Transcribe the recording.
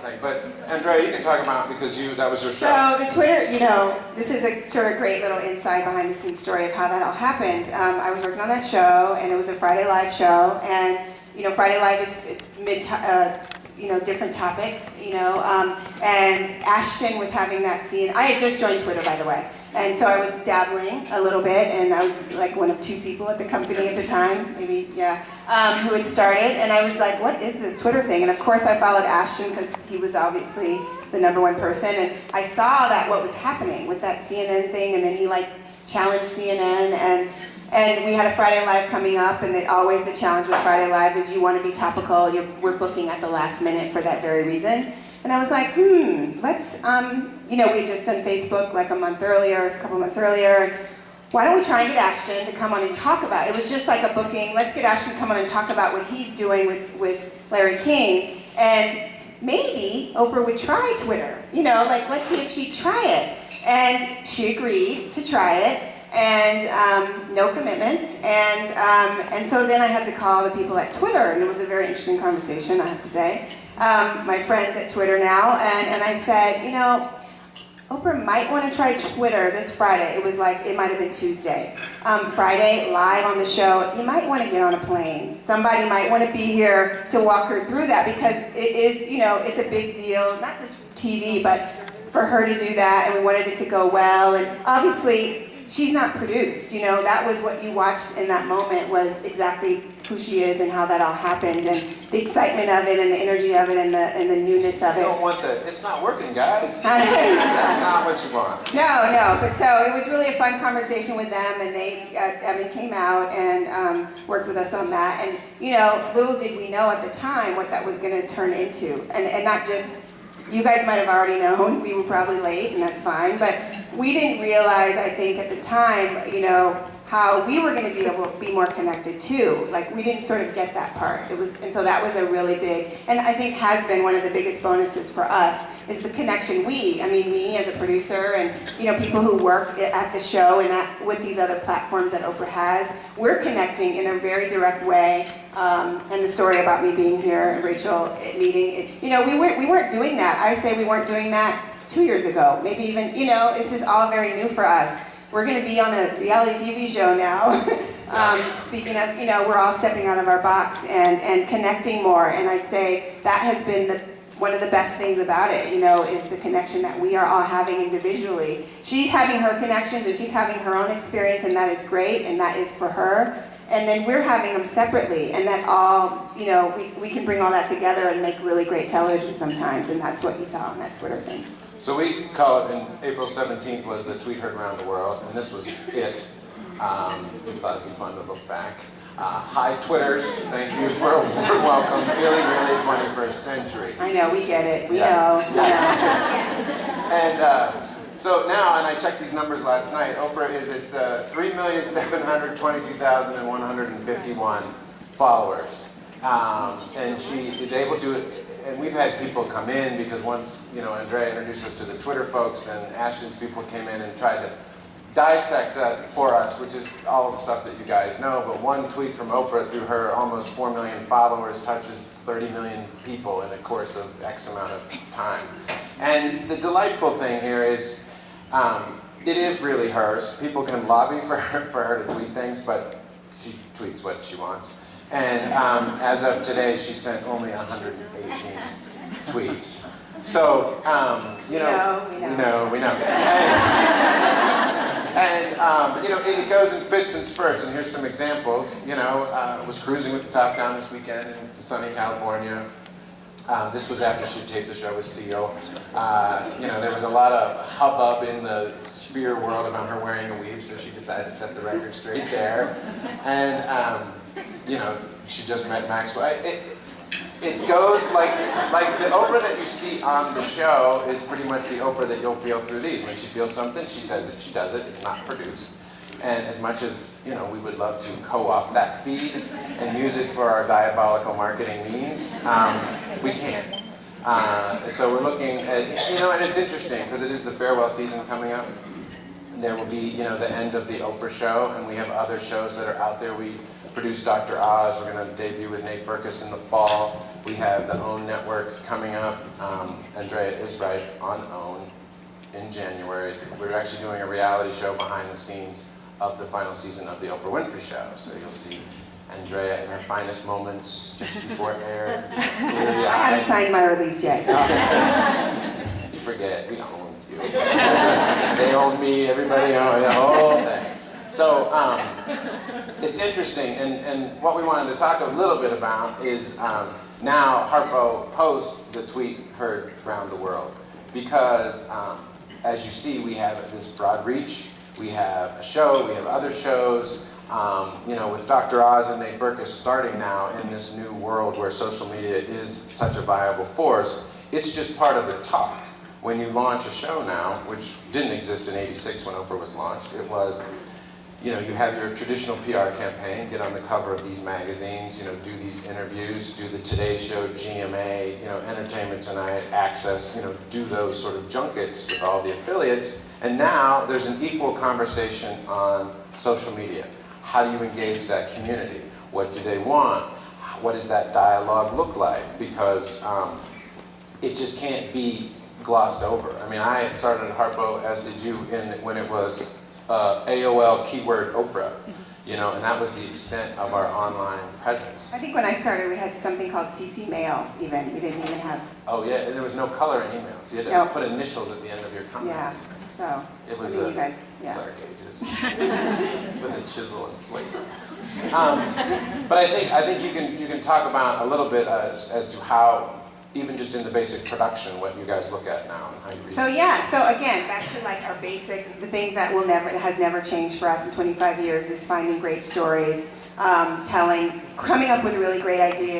thing. But Andrea, you can talk about, because that was your show. So the Twitter, this is a sort of great little inside behind the scenes story of how that all happened. I was working on that show, and it was a Friday Live show, and Friday Live is different topics, and Ashton was having that scene. I had just joined Twitter, by the way. And so I was dabbling a little bit, and I was like one of 2 people at the company at the time, maybe, yeah, who had started. And I was like, what is this Twitter thing? And of course I followed Ashton because he was obviously the #1 person. And I saw that what was happening with that CNN thing, and then he challenged CNN, and we had a Friday Live coming up, and always the challenge with Friday Live is you want to be topical. We're booking at the last minute for that very reason. And I was like, let's, we had just done Facebook a couple months earlier. Why don't we try and get Ashton to come on and talk about it? It was just like a booking. Let's get Ashton to come on and talk about what he's doing with Larry King. And maybe Oprah would try Twitter. Let's see if she'd try it. And she agreed to try it. And no commitments. And so then I had to call the people at Twitter. And it was a very interesting conversation, I have to say. My friends at Twitter now, and I said, Oprah might want to try Twitter this Friday. It might have been Tuesday. Friday, live on the show, you might want to get on a plane. Somebody might want to be here to walk her through that, because it is, it's a big deal, not just TV, but for her to do that, and we wanted it to go well, and obviously, she's not produced, that was what you watched in that moment, was exactly who she is and how that all happened, and the excitement of it, and the energy of it, and the newness of it. You don't want it's not working, guys. That's not what you want. No, but so it was really a fun conversation with them, and Evan came out and worked with us on that, and little did we know at the time what that was going to turn into, and not just, you guys might have already known, we were probably late, and that's fine, but we didn't realize, I think, at the time, how we were going to be able to be more connected too. We didn't sort of get that part. And so that was a really big, and I think has been one of the biggest bonuses for us, is the connection me as a producer, and people who work at the show and with these other platforms that Oprah has, we're connecting in a very direct way. And the story about me being here and Rachel meeting, we weren't doing that. I would say we weren't doing that 2 years ago, maybe even, it's just all very new for us. We're going to be on a reality TV show now. Speaking of, we're all stepping out of our box and connecting more. And I'd say that has been one of the best things about it, is the connection that we are all having individually. She's having her connections, and she's having her own experience, and that is great, and that is for her. And then we're having them separately, and that all, we can bring all that together and make really great television sometimes, and that's what you saw on that Twitter thing. So we call it, in April 17th was the tweet heard around the world, and this was it. We thought it'd be fun to look back. Hi Twitters, thank you for a warm welcome, feeling really 21st century. I know, we get it, we know. And so now, and I checked these numbers last night, Oprah is at 3,722,151 followers. And she is able to, and we've had people come in, because once, Andrea introduced us to the Twitter folks, then Ashton's people came in and tried to dissect that for us, which is all the stuff that you guys know, but one tweet from Oprah through her almost 4 million followers touches 30 million people in a course of X amount of time. And the delightful thing here is, it is really hers. People can lobby for her to tweet things, but she tweets what she wants. And as of today, she sent only 118 tweets. So, we know. And it goes in fits and spurts, and here's some examples. Was cruising with the top down this weekend in sunny California. This was after she taped the show with Seal. There was a lot of hubbub in the sphere world about her wearing a weave, so she decided to set the record straight there. And, she just met Maxwell. It goes like the Oprah that you see on the show is pretty much the Oprah that you'll feel through these. When she feels something, she says it, she does it, it's not produced. And as much as, we would love to co-opt that feed and use it for our diabolical marketing means, we can't. So we're looking at, and it's interesting because it is the farewell season coming up. there will be, you know, the end of the Oprah show, and we have other shows that are out there. We produced Dr. Oz. We're going to debut with Nate Berkus in the fall. We have the OWN network coming up. Andrea is right on OWN in January. We're actually doing a reality show behind the scenes of the final season of the Oprah Winfrey Show. So you'll see Andrea in her finest moments just before air. I haven't signed my release yet. You forget, we own you. They own me, everybody owns the whole thing. So it's interesting, and what we wanted to talk a little bit about is now Harpo Post, the tweet heard around the world. Because as you see, we have this broad reach. We have a show, we have other shows. You know, with Dr. Oz and Nate Berkus starting now in this new world where social media is such a viable force, it's just part of the talk. When you launch a show now, which didn't exist in '86 when Oprah was launched, it was, you know, you have your traditional PR campaign, get on the cover of these magazines, you know, do these interviews, do the Today Show, GMA, you know, Entertainment Tonight, Access, you know, do those sort of junkets with all the affiliates. And now there's an equal conversation on social media. How do you engage that community? What do they want? What does that dialogue look like? Because it just can't be glossed over. I mean, I started at Harpo, as did you, when it was AOL keyword Oprah, you know, and that was the extent of our online presence. I think when I started, we had something called CC Mail, even. We didn't even have... Oh, yeah, and there was no color in emails. You had to put initials at the end of your comments. Yeah, so... It was you guys, dark ages with a chisel and slate. But I think you can talk about a little bit as to how, even just in the basic production, what you guys look at now and how you read. So yeah, so again, back to like our basic, the things that has never changed for us in 25 years is finding great stories, coming up with really great ideas.